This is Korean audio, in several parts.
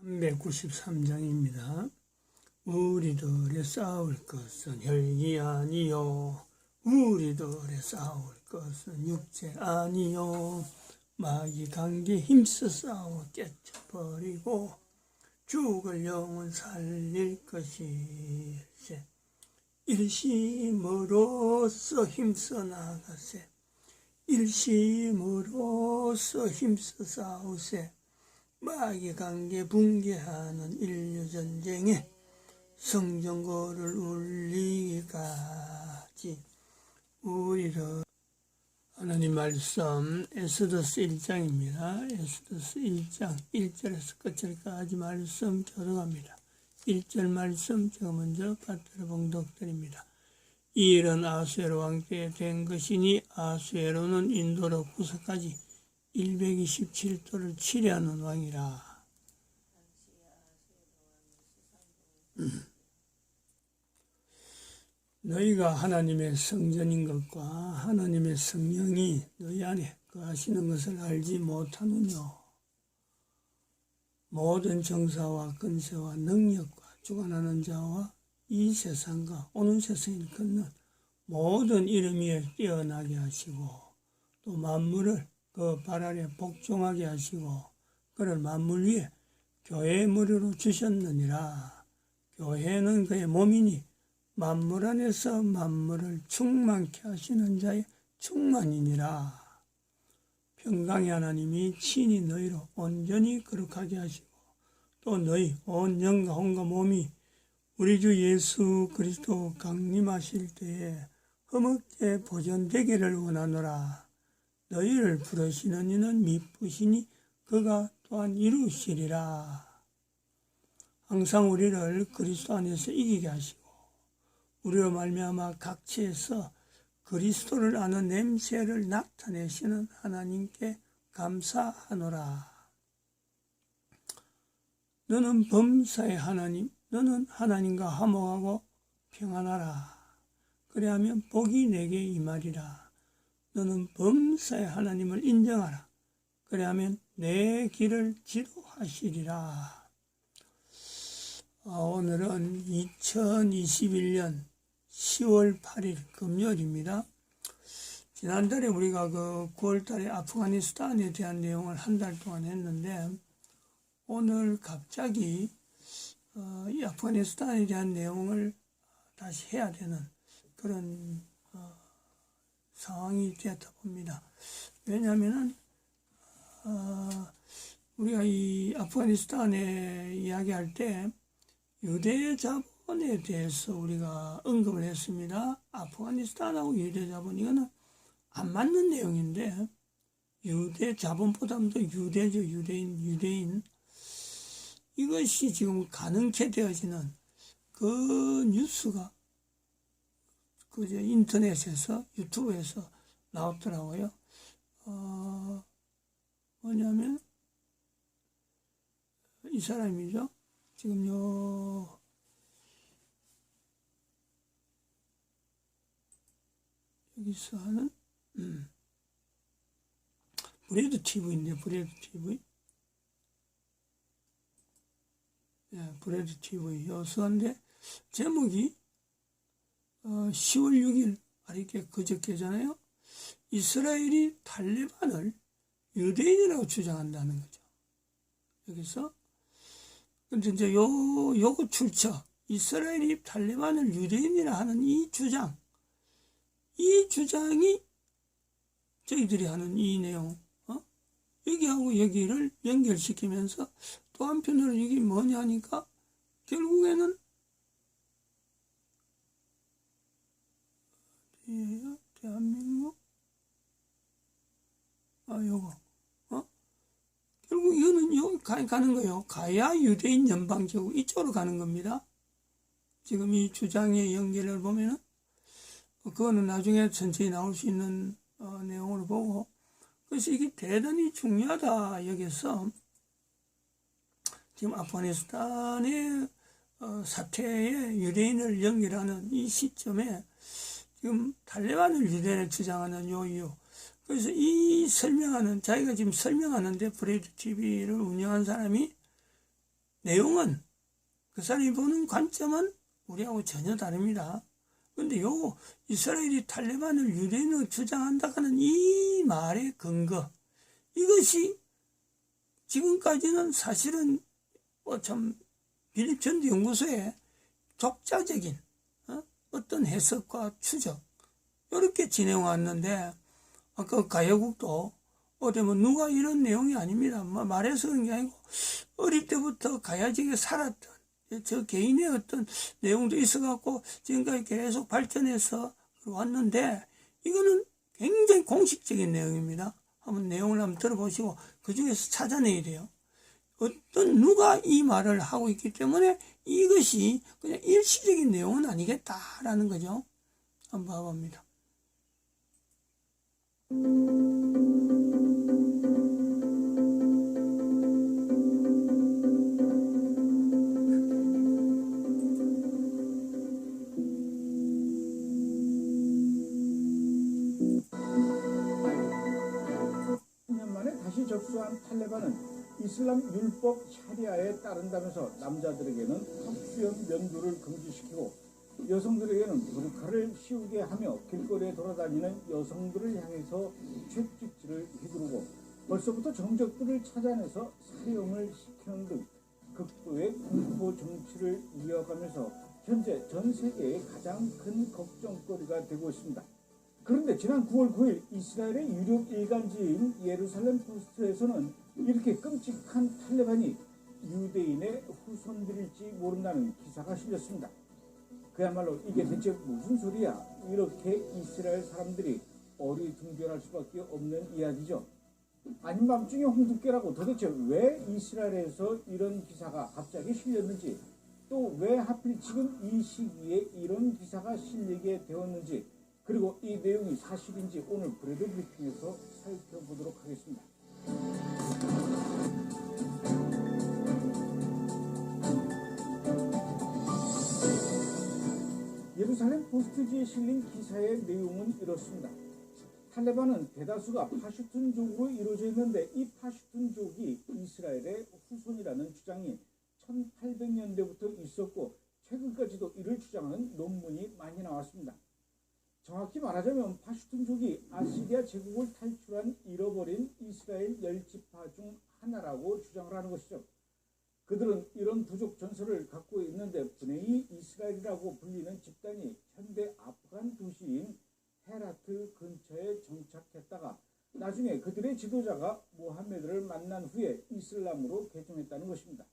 393장입니다. 우리들의 싸울 것은 혈기 아니요 우리들의 싸울 것은 육체 아니요 마귀 관계 힘써 싸워 깨쳐버리고 죽을 영혼 살릴 것일세. 일심으로써 힘써 나가세. 일심으로써 힘써 싸우세. 마귀 관계 붕괴하는 인류전쟁에 성전거를 울리기까지 우리를 하나님 말씀 에스더서 1장입니다. 에스더서 1장 1절에서 끝절까지 말씀 교독합니다. 1절 말씀 제가 먼저 받들어 봉독드립니다. 이 일은 아수에로 왕 때에 된 것이니 아수에로는 인도로 구서까지 127도를 치려하는 왕이라. 너희가 하나님의 성전인 것과 하나님의 성령이 너희 안에 거하시는 것을 알지 못하느뇨. 모든 정사와 권세와 능력과 주관하는 자와 이 세상과 오는 세상을 걷는 모든 이름 위에 뛰어나게 하시고 또 만물을 그 발 아래 복종하게 하시고 그를 만물 위에 교회의 머리로 주셨느니라. 교회는 그의 몸이니 만물 안에서 만물을 충만케 하시는 자의 충만이니라. 평강의 하나님이 친히 너희로 온전히 거룩하게 하시고 또 너희 온 영과 혼과 몸이 우리 주 예수 그리스도 강림하실 때에 흠없게 보존되기를 원하노라. 너희를 부르시는 이는 미쁘시니 그가 또한 이루시리라. 항상 우리를 그리스도 안에서 이기게 하시고 우리로 말미암아 각지에서 그리스도를 아는 냄새를 나타내시는 하나님께 감사하노라. 너는 범사의 하나님, 너는 하나님과 화목하고 평안하라. 그래야면 복이 내게 임하리라. 너는 범사의 하나님을 인정하라. 그래야면 내 길을 지도하시리라. 오늘은 2021년 10월 8일 금요일입니다. 지난달에 우리가 9월달에 아프가니스탄에 대한 내용을 한 달 동안 했는데 오늘 갑자기 이 아프가니스탄에 대한 내용을 다시 해야 되는 그런 상황이 되었다 봅니다. 왜냐하면 우리가 이 아프가니스탄에 이야기할 때 유대 자본에 대해서 우리가 언급을 했습니다. 아프가니스탄하고 유대 자본 이거는 안 맞는 내용인데 유대 자본보다도 유대죠. 유대인 이것이 지금 가능케 되어지는 그 뉴스가 그저 인터넷에서 유튜브에서 나왔더라고요. 뭐냐면 이 사람이죠. 지금 여기서 하는 브레드 TV인데 브레드 TV 브레드 TV 여서인데 제목이 10월 6일 이렇게 그저께잖아요. 이스라엘이 탈레반을 유대인이라고 주장한다는 거죠. 여기서 근데 이제 요거 출처 이스라엘이 탈레반을 유대인이라 하는 이 주장이 저희들이 하는 이 내용 여기하고 여기를 연결시키면서 또 한편으로 이게 뭐냐 하니까 결국에는 대한민국 요거 결국 이거는 여기 가는 거예요. 가야 유대인 연방제국 이쪽으로 가는 겁니다. 지금 이 주장의 연결을 보면은 그거는 나중에 천천히 나올 수 있는 내용으로 보고 그래서 이게 대단히 중요하다. 여기서 지금 아프가니스탄의 사태에 유대인을 연결하는 이 시점에 지금 탈레반을 유대인을 주장하는 요 이유. 그래서 이 설명하는 자기가 지금 설명하는데 브레이드 TV를 운영한 사람이 내용은 그 사람이 보는 관점은 우리하고 전혀 다릅니다. 근데 요 이스라엘이 탈레반을 유대인으로 주장한다는 이 말의 근거, 이것이 지금까지는 사실은 참 빌립 전도연구소의 독자적인 어떤 해석과 추적 이렇게 진행왔는데, 아까 가야국도 어쩌면 누가 이런 내용이 아닙니다. 말해서 그런 게 아니고 어릴 때부터 가야직에 살았던 저 개인의 어떤 내용도 있어갖고 지금까지 계속 발전해서 왔는데, 이거는 굉장히 공식적인 내용입니다. 한번 내용을 한번 들어보시고 그 중에서 찾아내야 돼요. 어떤 누가 이 말을 하고 있기 때문에 이것이 그냥 일시적인 내용은 아니겠다라는 거죠. 한번 봐봅니다. 다시 접수한 탈레반은 이슬람 율법 샤리아에 따른다면서 남자들에게는 턱수염 면도를 금지시키고 여성들에게는 부르카를 씌우게 하며 길거리에 돌아다니는 여성들을 향해서 채찍질을 휘두르고 벌써부터 정적들을 찾아내서 사형을 시키는 등 극도의 공포 정치를 이어가면서 현재 전 세계의 가장 큰 걱정거리가 되고 있습니다. 그런데 지난 9월 9일 이스라엘의 유력 일간지인 예루살렘 포스트에서는 이렇게 끔찍한 탈레반이 유대인의 후손들일지 모른다는 기사가 실렸습니다. 그야말로 이게 대체 무슨 소리야? 이렇게 이스라엘 사람들이 어리둥절할 수밖에 없는 이야기죠. 아닌 밤중에 홍두깨라고 도대체 왜 이스라엘에서 이런 기사가 갑자기 실렸는지, 또 왜 하필 지금 이 시기에 이런 기사가 실리게 되었는지, 그리고 이 내용이 사실인지 오늘 브레드 브리핑에서 살펴보도록 하겠습니다. 예루살렘 포스트지에 실린 기사의 내용은 이렇습니다. 탈레반은 대다수가 파슈툰족으로 이루어져 있는데 이 파슈툰족이 이스라엘의 후손이라는 주장이 1800년대부터 있었고 최근까지도 이를 주장하는 논문이 많이 나왔습니다. 정확히 말하자면 파슈툰족이 아시리아 제국을 탈출한 잃어버린 이스라엘 10지파 중 하나라고 주장을 하는 것이죠. 그들은 이런 부족 전설을 갖고 있는데 브네이 이스라엘이라고 불리는 집단이 현대 아프간 도시인 헤라트 근처에 정착했다가 나중에 그들의 지도자가 모하메드를 만난 후에 이슬람으로 개종했다는 것입니다.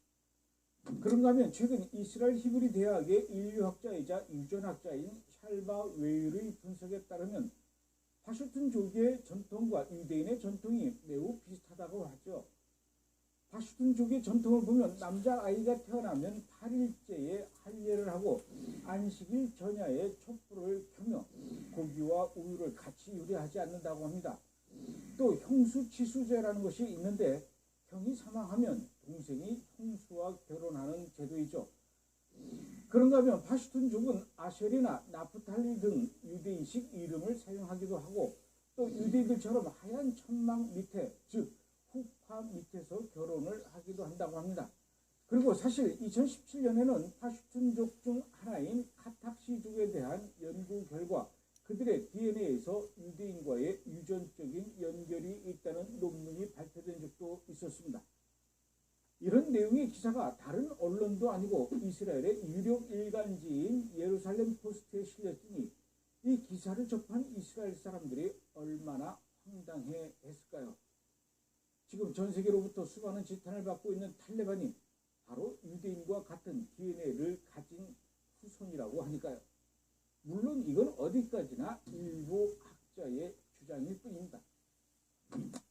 그런가 하면 최근 이스라엘 히브리 대학의 인류학자이자 유전학자인 샬바 웨일의 분석에 따르면 파슈툰족의 전통과 유대인의 전통이 매우 비슷하다고 하죠. 파슈툰족의 전통을 보면 남자아이가 태어나면 8일째에 할례를 하고 안식일 전야에 촛불을 켜며 고기와 우유를 같이 요리하지 않는다고 합니다. 또 형수치수제라는 것이 있는데 형이 사망하면 동생이 형수와 결혼하는 제도이죠. 그런가 하면 파슈툰족은 아셀이나 나프탈리 등 유대인식 이름을 사용하기도 하고 또 유대인들처럼 하얀 천막 밑에, 즉 후파 밑에서 결혼을 하기도 한다고 합니다. 그리고 사실 2017년에는 파슈툰족 중 하나인 카탁시족에 대한 연구 결과 그들의 DNA에서 유대인과의 유전적인 연결이 있다는 논문이 발표된 적도 있었습니다. 이런 내용의 기사가 다른 언론도 아니고 이스라엘의 유력 일간지인 예루살렘 포스트에 실렸으니 이 기사를 접한 이스라엘 사람들이 얼마나 황당해 했을까요? 지금 전 세계로부터 수많은 지탄을 받고 있는 탈레반이 바로 유대인과 같은 DNA를 가진 후손이라고 하니까요. 물론 이건 어디까지나 일부 학자의 주장일 뿐입니다.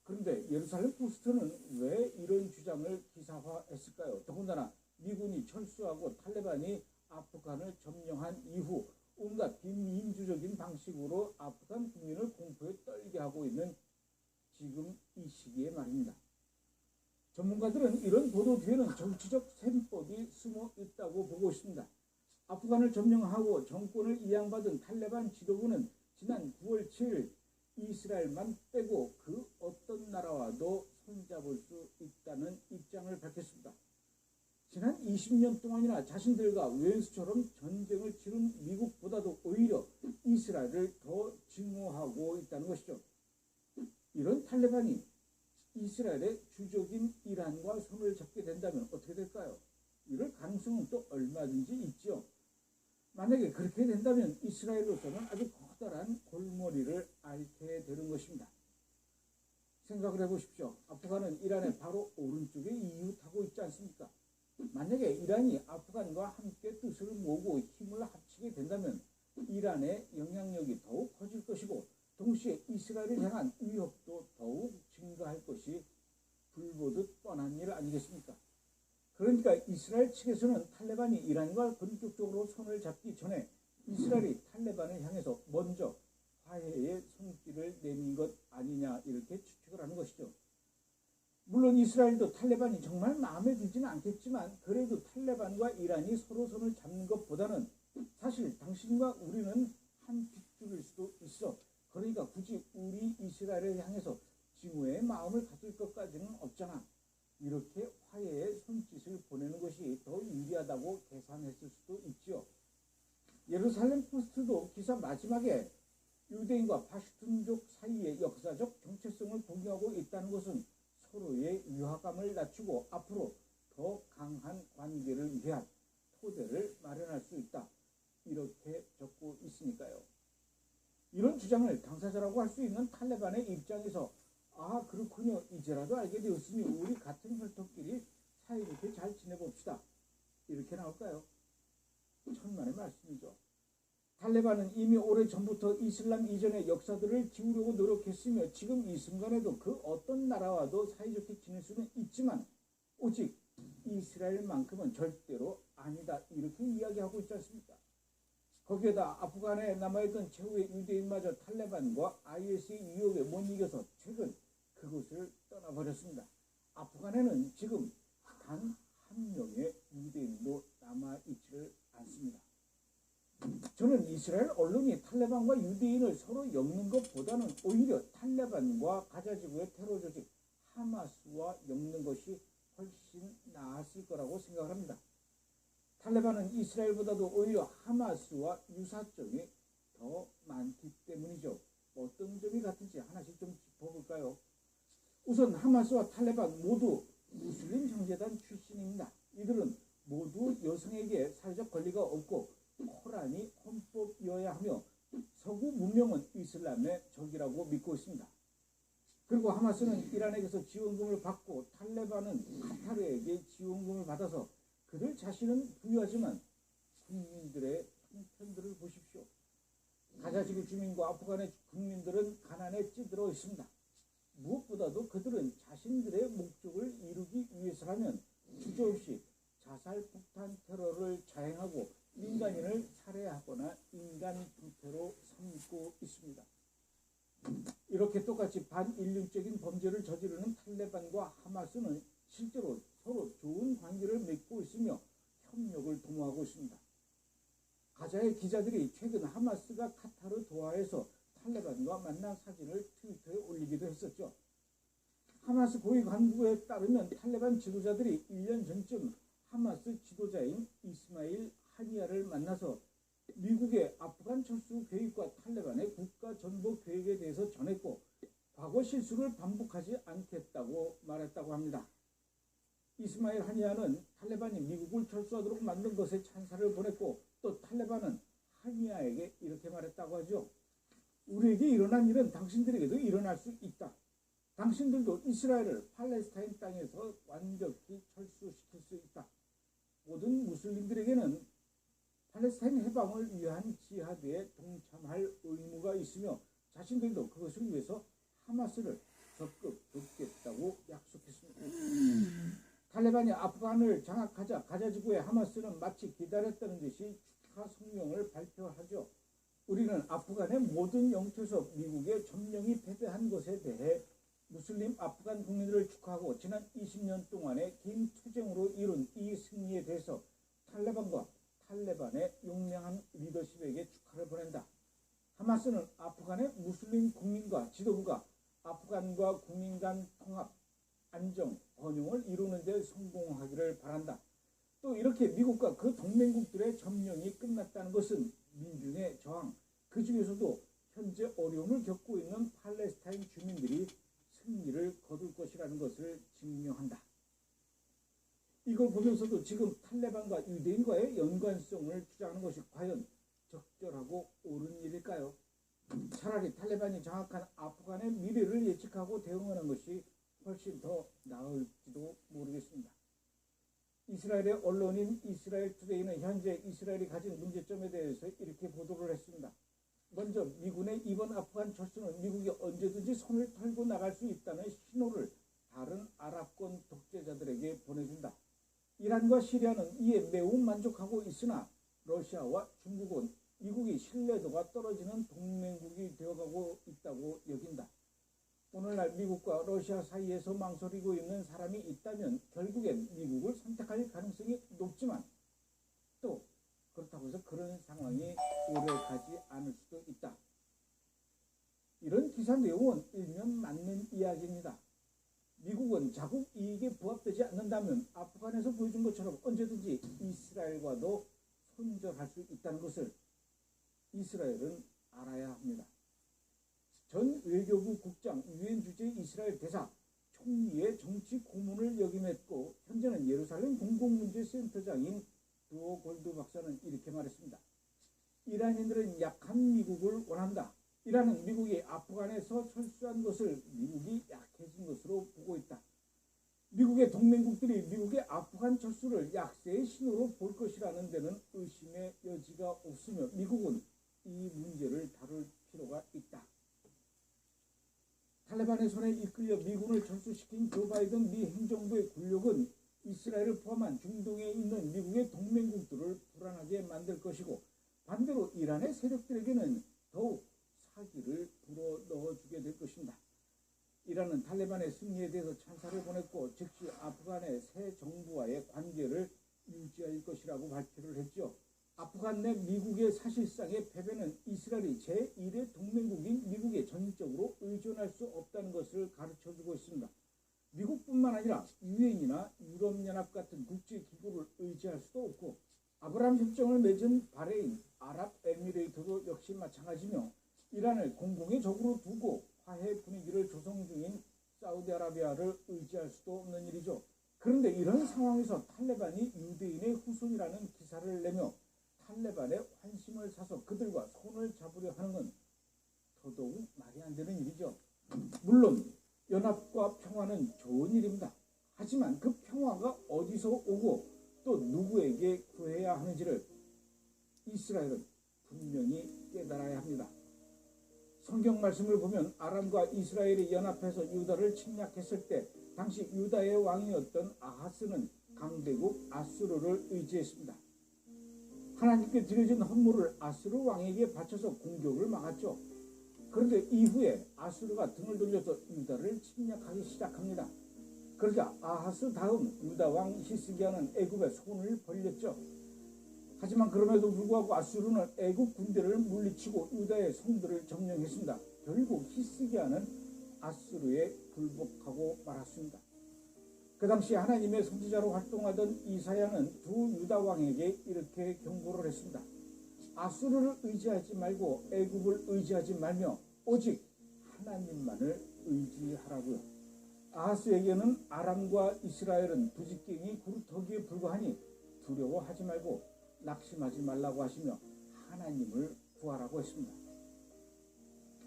그런데 예루살렘 포스트는 왜 이런 주장을 기사화했을까요? 더군다나 미군이 철수하고 탈레반이 아프간을 점령한 이후 온갖 비민주적인 방식으로 아프간 국민을 공포에 떨게 하고 있는 지금 이 시기에 말입니다. 전문가들은 이런 보도 뒤에는 정치적 셈법이 숨어 있다고 보고 있습니다. 아프간을 점령하고 정권을 이양받은 탈레반 지도부는 지난 9월 7일 이스라엘만 빼고 그 어떤 나라와도 손잡을 수 있다는 입장을 밝혔습니다. 지난 20년 동안이나 자신들과 왼수처럼 전쟁을 치른 미국보다도 오히려 이스라엘을 더 증오하고 있다는 것이죠. 이런 탈레반이 이스라엘의 주적인 이란과 손을 잡게 된다면 어떻게 될까요? 이럴 가능성은 또 얼마든지 있죠. 만약에 그렇게 된다면 이스라엘로서는 아주 커다란 골머리를 앓게 되는 것입니다. 생각을 해보십시오. 아프간은 이란의 바로 오른쪽에 이웃하고 있지 않습니까? 만약에 이란이 아프간과 함께 뜻을 모으고 힘을 합치게 된다면 이란의 영향력이 더욱 커질 것이고 동시에 이스라엘을 향한 위협도 더욱 증가할 것이 불보듯 뻔한 일 아니겠습니까? 그러니까 이스라엘 측에서는 탈레반이 이란과 본격적으로 손을 잡기 전에 이스라엘이 탈레반을 향해서 먼저 화해의 손길을 내민 것 아니냐 이렇게 추측을 하는 것이죠. 물론 이스라엘도 탈레반이 정말 마음에 들지는 않겠지만 그래도 탈레반과 이란이 서로 손을 잡는 것보다는 사실 당신과 우리는 한 핏줄일 수도 있어. 그러니까 굳이 우리 이스라엘을 향해서 증오의 마음을 가질 것까지는 없잖아. 이렇게 화해의 손짓을 보내는 것이 더 유리하다고 계산했을 수도 있지요. 예루살렘 포스트도 기사 마지막에 유대인과 파슈툰족 사이의 역사적 정체성을 공유하고 있다는 것은 서로의 위화감을 낮추고 앞으로 더 강한 관계를 위한 토대를 마련할 수 있다. 이렇게 적고 있으니까요. 이런 주장을 당사자라고 할 수 있는 탈레반의 입장에서 아 그렇군요. 이제라도 알게 되었으니 우리 같은 혈통끼리 사이좋게 잘 지내봅시다. 이렇게 나올까요? 천만의 말씀이죠. 탈레반은 이미 오래전부터 이슬람 이전의 역사들을 지우려고 노력했으며 지금 이 순간에도 그 어떤 나라와도 사이좋게 지낼 수는 있지만 오직 이스라엘만큼은 절대로 아니다. 이렇게 이야기하고 있지 않습니까? 거기에다 아프간에 남아있던 최후의 유대인마저 탈레반과 IS의 위협에 못 이겨서 최근 그곳을 떠나버렸습니다. 아프간에는 지금 단 한 명의 유대인도 남아있지를 않습니다. 저는 이스라엘 언론이 탈레반과 유대인을 서로 엮는 것보다는 오히려 탈레반과 가자지구의 테러 조직 하마스와 엮는 것이 훨씬 나았을 거라고 생각을 합니다. 탈레반은 이스라엘보다도 오히려 하마스와 유사점이 더 많기 때문이죠. 어떤 점이 같은지 하나씩 좀 짚어볼까요? 우선 하마스와 탈레반 모두 무슬림 형제단 출신입니다. 이들은 모두 여성에게 사회적 권리가 없고 코란이 헌법이어야 하며 서구 문명은 이슬람의 적이라고 믿고 있습니다. 그리고 하마스는 이란에게서 지원금을 받고 탈레반은 카타르에게 지원금을 받아서 그들 자신은 부유하지만 국민들의 형편들을 보십시오. 가자지구 주민과 아프간의 국민들은 가난에 찌들어 있습니다. 무엇보다도 그들은 자신들의 목적을 이루기 위해서라면 주저없이 자살 폭탄 테러를 자행하고 민간인을 살해하거나 인간 부패로 삼고 있습니다. 이렇게 똑같이 반인륜적인 범죄를 저지르는 탈레반과 하마스는 실제로 서로 좋은 관계를 맺고 있으며 협력을 도모하고 있습니다. 가자의 기자들이 최근 하마스가 카타르 도하에서 탈레반과 만난 사진을 트위터에 올리기도 했었죠. 하마스 고위 간부에 따르면 탈레반 지도자들이 1년 전쯤 하마스 지도자인 이스마일 하니야를 만나서 미국의 아프간 철수 계획과 탈레반의 국가 전복 계획에 대해서 전했고 과거 실수를 반복하지 않겠다고 말했다고 합니다. 이스마일 하니야는 탈레반이 미국을 철수하도록 만든 것에 찬사를 보냈고 또 탈레반은 하니야에게 이렇게 말했다고 하죠. 우리에게 일어난 일은 당신들에게도 일어날 수 있다. 당신들도 이스라엘을 팔레스타인 땅에서 완벽히 철수시킬 수 있다. 모든 무슬림들에게는 팔레스타인 해방을 위한 지하드에 동참할 의무가 있으며 자신들도 그것을 위해서 하마스를 적극 돕겠다고 약속했습니다. 탈레반이 아프간을 장악하자 가자지구의 하마스는 마치 기다렸다는 듯이 축하 성명을 발표하죠. 우리는 아프간의 모든 영토에서 미국의 점령이 패배한 것에 대해 무슬림 아프간 국민들을 축하하고 지난 20년 동안의 긴 투쟁으로 이룬 이 승리에 대해서 탈레반과 탈레반의 용맹한 리더십에게 축하를 보낸다. 하마스는 아프간의 무슬림 국민과 지도부가 아프간과 국민 간 통합, 안정, 번영을 이루는 데 성공하기를 바란다. 또 이렇게 미국과 그 동맹국들의 점령이 끝났다는 것은 민중의 저항, 그 중에서도 현재 어려움을 겪고 있는 팔레스타인 주민들이 승리를 거둘 것이라는 것을 증명한다. 이걸 보면서도 지금 탈레반과 유대인과의 연관성을 주장하는 것이 과연 적절하고 옳은 일일까요? 차라리 탈레반이 장악한 아프간의 미래를 예측하고 대응하는 것이 훨씬 더 나을지도 모르겠습니다. 이스라엘의 언론인 이스라엘 투데이는 현재 이스라엘이 가진 문제점에 대해서 이렇게 보도를 했습니다. 먼저 미군의 이번 아프간 철수는 미국이 언제든지 손을 털고 나갈 수 있다는 신호를 다른 아랍권 독재자들에게 보내준다. 이란과 시리아는 이에 매우 만족하고 있으나 러시아와 중국은 미국이 신뢰도가 떨어지는 동맹국이 되어가고 있다고 여긴다. 오늘날 미국과 러시아 사이에서 망설이고 있는 사람이 있다면 결국엔 미국을 선택할 가능성이 높지만 또 그렇다고 해서 그런 상황이 오래가지 않을 수도 있다. 이런 기사 내용은 일면 맞는 이야기입니다. 미국은 자국 이익에 부합되지 않는다면 아프간에서 보여준 것처럼 언제든지 이스라엘과도 손절할 수 있다는 것을 이스라엘은 알아야 합니다. 전 외교부 국장, 유엔 주재 이스라엘 대사, 총리의 정치 고문을 역임했고 현재는 예루살렘 공공문제센터장인 두오 골드 박사는 이렇게 말했습니다. 이란인들은 약한 미국을 원한다. 이란은 미국이 아프간에서 철수한 것을 미국이 약해진 것으로 보고 있다. 미국의 동맹국들이 미국의 아프간 철수를 약세의 신호로 볼 것이라는 데는 의심의 여지가 없으며 미국은 이 문제를 다룰 필요가 있다. 탈레반의 손에 이끌려 미군을 철수시킨 조 바이든 미 행정부의 굴욕은 이스라엘을 포함한 중동에 있는 미국의 동맹국들을 불안하게 만들 것이고 반대로 이란의 세력들에게는 더욱 사기를 불어넣어주게 될 것입니다. 이란은 탈레반의 승리에 대해서 찬사를 보냈고 즉시 아프간의 새 정부와의 관계를 유지할 것이라고 발표를 했죠. 아프간 내 미국의 사실상의 패배는 이스라엘이 제1의 동맹국인 미국에 전적으로 의존할 수 없다는 것을 가르쳐주고 있습니다. 미국뿐만 아니라 유엔이나 유럽연합 같은 국제기구를 의지할 수도 없고 아브라함 협정을 맺은 바레인, 아랍에미레이트도 역시 마찬가지며 이란을 공공의 적으로 두고 화해 분위기를 조성 중인 사우디아라비아를 의지할 수도 없는 일이죠. 그런데 이런 상황에서 탈레반이 유대인의 후손이라는 기사를 내며 탈레반의 환심을 사서 그들과 손을 잡으려 하는 건 더더욱 말이 안 되는 일이죠. 물론 연합과 평화는 좋은 일입니다. 하지만 그 평화가 어디서 오고 또 누구에게 구해야 하는지를 이스라엘은 분명히 깨달아야 합니다. 성경 말씀을 보면 아람과 이스라엘이 연합해서 유다를 침략했을 때 당시 유다의 왕이었던 아하스는 강대국 아수르를 의지했습니다. 하나님께 드려진 헌물을 아수르 왕에게 바쳐서 공격을 막았죠. 그런데 이후에 아수르가 등을 돌려서 유다를 침략하기 시작합니다. 그러자 아하스 다음 유다 왕 히스기야는 애굽에 손을 벌렸죠. 하지만 그럼에도 불구하고 아수르는 애굽 군대를 물리치고 유다의 성들을 점령했습니다. 결국 히스기야는 아수르에 굴복하고 말았습니다. 그 당시 하나님의 선지자로 활동하던 이사야는 두 유다 왕에게 이렇게 경고를 했습니다. 아수르를 의지하지 말고 애굽을 의지하지 말며 오직 하나님만을 의지하라고요. 아하스에게는 아람과 이스라엘은 부직갱이 구루터기에 불과하니 두려워하지 말고 낙심하지 말라고 하시며 하나님을 구하라고 했습니다.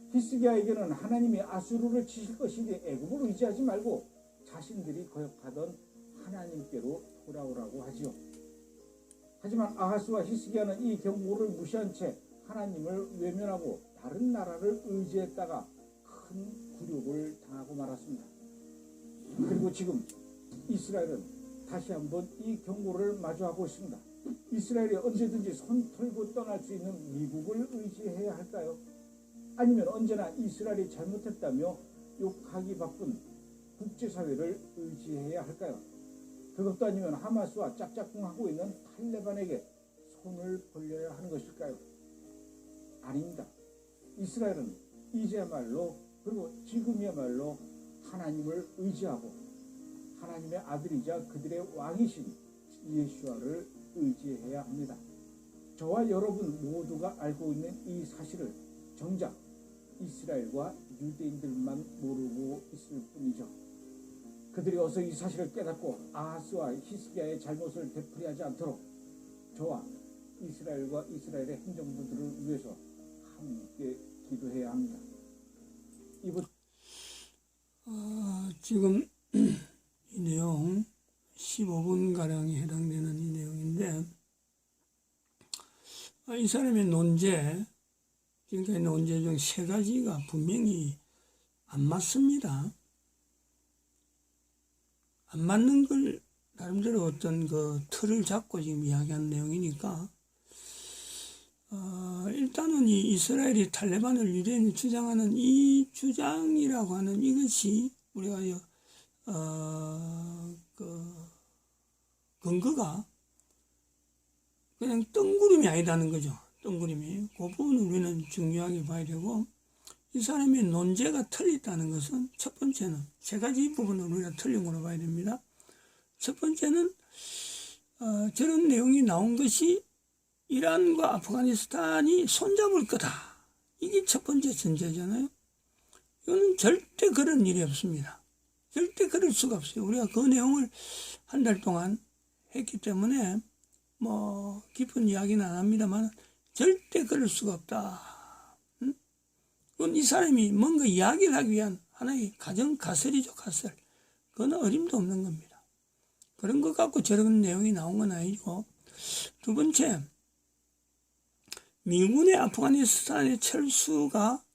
히스기야에게는 하나님이 아수르를 치실 것이니 애굽을 의지하지 말고 자신들이 거역하던 하나님께로 돌아오라고 하지요. 하지만 아하스와 히스기야는 이 경고를 무시한 채 하나님을 외면하고 다른 나라를 의지했다가 큰 굴욕을 당하고 말았습니다. 그리고 지금 이스라엘은 다시 한번 이 경고를 마주하고 있습니다. 이스라엘이 언제든지 손 털고 떠날 수 있는 미국을 의지해야 할까요? 아니면 언제나 이스라엘이 잘못했다며 욕하기 바쁜 국제사회를 의지해야 할까요? 그것도 아니면 하마스와 짝짝꿍하고 있는 탈레반에게 손을 벌려야 하는 것일까요? 아닙니다. 이스라엘은 이제야말로 그리고 지금이야말로 하나님을 의지하고 하나님의 아들이자 그들의 왕이신 예수와를 의지해야 합니다. 저와 여러분 모두가 알고 있는 이 사실을 정작 이스라엘과 유대인들만 모르고 있을 뿐이죠. 그들이 어서 이 사실을 깨닫고 아하스와 히스기야의 잘못을 되풀이하지 않도록 저와 이스라엘과 이스라엘의 행정부들을 위해서 함께 기도해야 합니다. 지금 이 내용 15분가량에 해당되는 이 내용인데, 이 사람의 논제, 지금까지 논제 중 세 가지가 분명히 안 맞습니다. 안 맞는 걸 나름대로 어떤 그 틀을 잡고 지금 이야기하는 내용이니까, 일단은 이 이스라엘이 탈레반을 유대인이 주장하는 이 주장이라고 하는 이것이 우리가 근거가 그냥 뜬구름이 아니다는 거죠. 뜬구름이. 그 부분을 우리는 중요하게 봐야 되고, 이 사람의 논제가 틀렸다는 것은 첫 번째는 세 가지 부분을 우리가 틀린 걸로 봐야 됩니다. 첫 번째는 저런 내용이 나온 것이 이란과 아프가니스탄이 손잡을 거다. 이게 첫 번째 전제잖아요. 이거는 절대 그런 일이 없습니다. 절대 그럴 수가 없어요. 우리가 그 내용을 한 달 동안 했기 때문에 뭐 깊은 이야기는 안 합니다만 절대 그럴 수가 없다. 그건 이 사람이 뭔가 이야기를 하기 위한 하나의 가정 가설이죠. 가설. 그건 어림도 없는 겁니다. 그런 것 갖고 저런 내용이 나온 건 아니고, 두 번째, 미군의 아프가니스탄의 철수가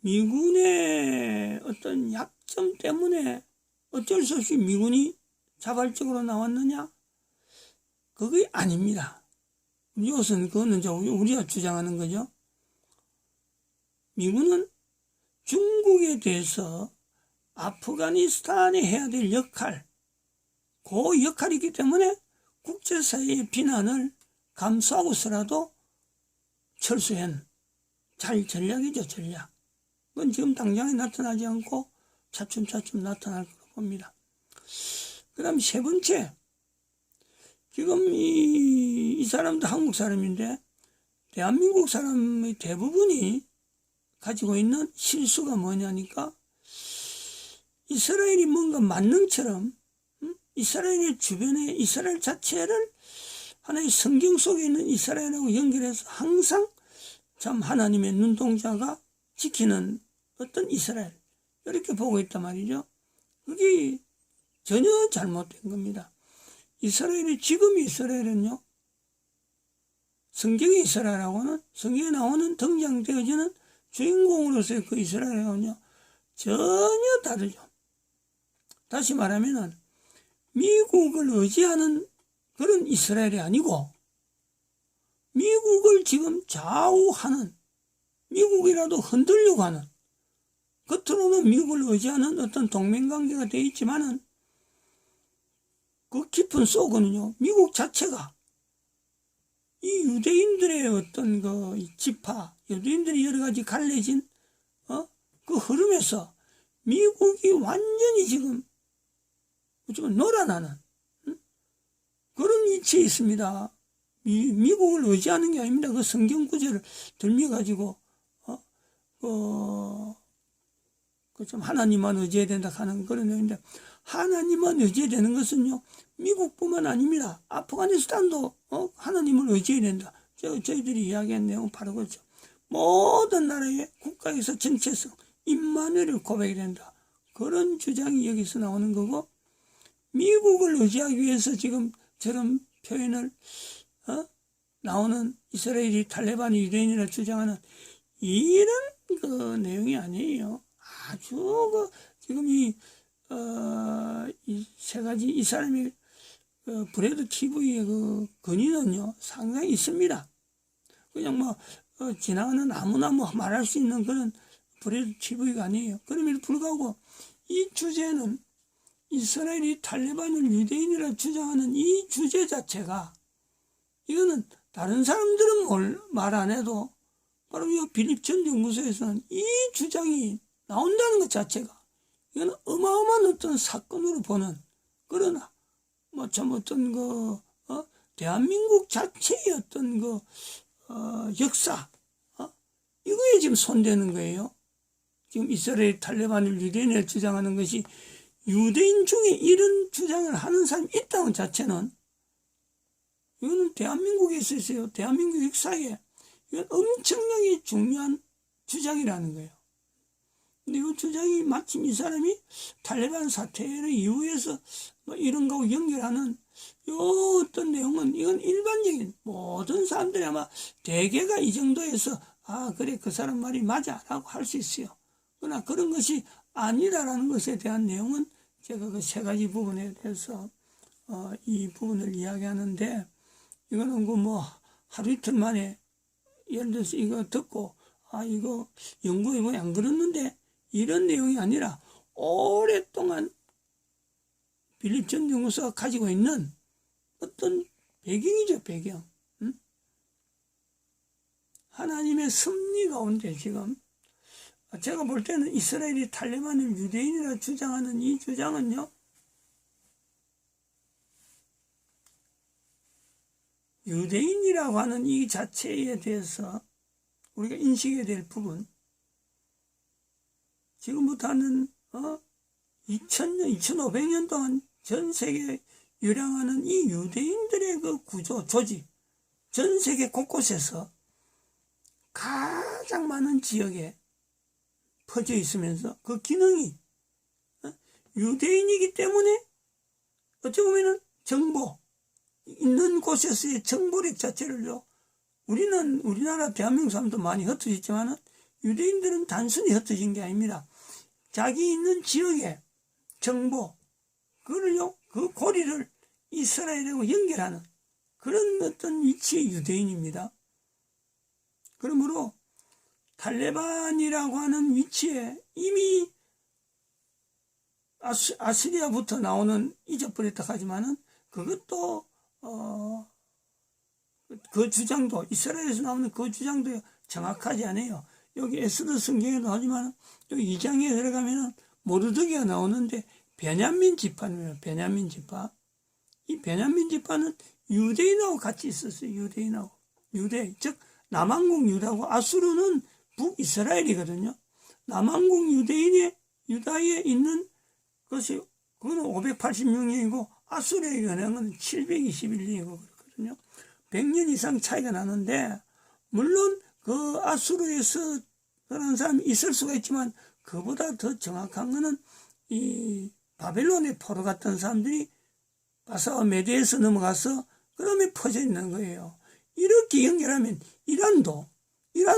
미군의 어떤 약점 때문에 어쩔 수 없이 미군이 자발적으로 나왔느냐? 그게 아닙니다. 이것은 그거는 우리가 주장하는 거죠. 미군은 중국에 대해서 아프가니스탄이 해야 될 역할, 그 역할이기 때문에 국제사회의 비난을 감수하고서라도 철수한 전략이죠, 전략. 그건 지금 당장에 나타나지 않고 차츰차츰 나타날 거로 봅니다. 그 다음 세 번째, 지금 이 사람도 한국 사람인데 대한민국 사람의 대부분이 가지고 있는 실수가 뭐냐니까, 이스라엘이 뭔가 만능처럼 이스라엘의 주변에 이스라엘 자체를 하나의 성경 속에 있는 이스라엘하고 연결해서 항상 참 하나님의 눈동자가 지키는 어떤 이스라엘, 이렇게 보고 있단 말이죠. 그게 전혀 잘못된 겁니다. 이스라엘이, 지금 이스라엘은요, 성경의 이스라엘하고는, 성경에 나오는 등장되어지는 주인공으로서의 그 이스라엘하고는요, 전혀 다르죠. 다시 말하면은 미국을 의지하는 그런 이스라엘이 아니고, 미국을 지금 좌우하는, 미국이라도 흔들려고 하는, 겉으로는 미국을 의지하는 어떤 동맹관계가 되어 있지만은 그 깊은 속은요, 미국 자체가 이 유대인들의 어떤 그 지파, 유대인들이 여러 가지 갈래진 그 흐름에서 미국이 완전히 지금 놀아나는 그런 위치에 있습니다. 미국을 의지하는 게 아닙니다. 그 성경 구절을 들미가지고 좀 하나님만 의지해야 된다 하는 그런 내용인데, 하나님만 의지해야 되는 것은요, 미국뿐만 아닙니다. 아프가니스탄도 하나님을 의지해야 된다. 저희들이 이야기한 내용은 바로 그렇죠. 모든 나라의 국가에서 정체성, 임마누엘을 고백해야 된다. 그런 주장이 여기서 나오는 거고, 미국을 의지하기 위해서 지금 저런 표현을 나오는 이스라엘이 탈레반이 유대인이라 주장하는 이런 그 내용이 아니에요. 아주 지금 이 세 가지 이 사람이 브래드 키브의 그 근위는요 상당히 있습니다. 그냥 지나가는 아무나 말할 수 있는 그런 브래드 키브가 아니에요. 그럼에도 불구하고 이 주제는 이스라엘이 탈레반을 유대인이라 주장하는 이 주제 자체가, 이거는 다른 사람들은 말 안 해도 바로 이 빌립 전 연구소에서는 이 주장이 나온다는 것 자체가, 이건 어마어마한 어떤 사건으로 보는, 그러나 참 어떤 대한민국 자체의 어떤 역사, 이거에 지금 손대는 거예요. 지금 이스라엘 탈레반을 유대인을 주장하는 것이 유대인 중에 이런 주장을 하는 사람이 있다는 자체는 이거는 대한민국에 있어요. 대한민국 역사에 이건 엄청나게 중요한 주장이라는 거예요. 근데 이 주장이 마침 이 사람이 탈레반 사태를 이후에서 이런 거하고 연결하는 요 어떤 내용은 이건 일반적인 모든 사람들이 아마 대개가 이 정도에서 그래 그 사람 말이 맞아 라고 할 수 있어요. 그러나 그런 것이 아니라라는 것에 대한 내용은 제가 그 세 가지 부분에 대해서 이 부분을 이야기하는데 이거는 하루 이틀 만에 예를 들어서 이거 듣고 이거 연구해 보니 안 그렇는데 이런 내용이 아니라 오랫동안 빌립 전 연구소가 가지고 있는 어떤 배경이죠, 배경. 하나님의 섭리 가운데 지금 제가 볼 때는 이스라엘이 탈레반을 유대인이라 주장하는 이 주장은요, 유대인이라고 하는 이 자체에 대해서 우리가 인식해야 될 부분, 지금부터 하는 2000년, 2500년 동안 전 세계에 유량하는 이 유대인들의 그 구조, 조직, 전 세계 곳곳에서 가장 많은 지역에 퍼져 있으면서 그 기능이 유대인이기 때문에 어찌 보면은 정보, 있는 곳에서의 정보력 자체를요, 우리는 우리나라 대한민국 사람도 많이 흩어졌지만은 유대인들은 단순히 흩어진 게 아닙니다. 자기 있는 지역의 정보, 그걸요, 그 고리를 이스라엘하고 연결하는 그런 어떤 위치의 유대인입니다. 그러므로 탈레반이라고 하는 위치에 이미 아시리아부터 나오는 잊어버렸다 하지만은 그것도 그 주장도 이스라엘에서 나오는 그 주장도 정확하지 않아요. 여기 에스더 성경에도 하지만 여기 2장에 들어가면은 모르드게가 나오는데 베냐민 지파입니다. 베냐민 지파. 이 베냐민 지파는 유대인하고 같이 있었어요. 유대인하고 유대, 즉 남한국 유다하고 아수르는 북이스라엘이거든요. 남한국 유다에 있는 것이 그거는 586년이고 아수르에 관한 건 721년이고 그렇거든요. 100년 이상 차이가 나는데 물론 그 아수르에서 그런 사람이 있을 수가 있지만 그보다 더 정확한 거는 이 바벨론에 포로 갔던 사람들이 바사와 메대에서 넘어가서 그다음에 퍼져 있는 거예요. 이렇게 연결하면 이란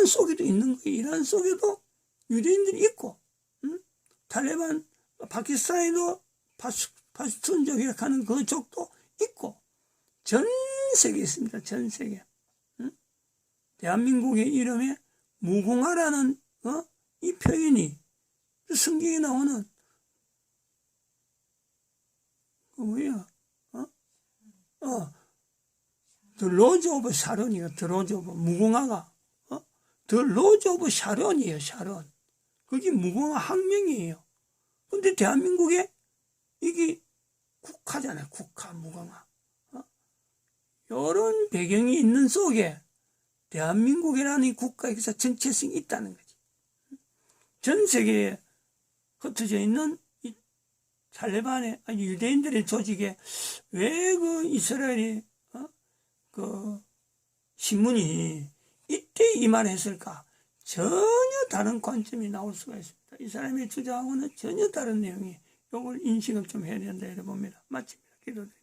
속에도 있는 거예요. 이란 속에도 유대인들이 있고, 탈레반, 파키스탄에도 파슈툰족이라고 하는 그 족도 있고, 전 세계에 있습니다. 전 세계. 대한민국의 이름에 무궁화라는 이 표현이 성경에 나오는 그 뭐야? The Rose of Sharon이요. The Rose of 무궁화가 The Rose of Sharon이에요. 샤론. 그게 무궁화 학명이에요. 근데 대한민국에 이게 국화잖아요. 국화 무궁화. 이런 배경이 있는 속에 대한민국이라는 이 국가에서 정체성이 있다는 거지. 전 세계에 흩어져 있는 이 탈레반의 유대인들의 조직에 왜 그 이스라엘이 그 신문이 이때 이 말을 했을까? 전혀 다른 관점이 나올 수가 있습니다. 이 사람의 주장하고는 전혀 다른 내용이 이걸 인식을 좀 해야 된다 이래 봅니다. 마칩니다. 기도드립니다.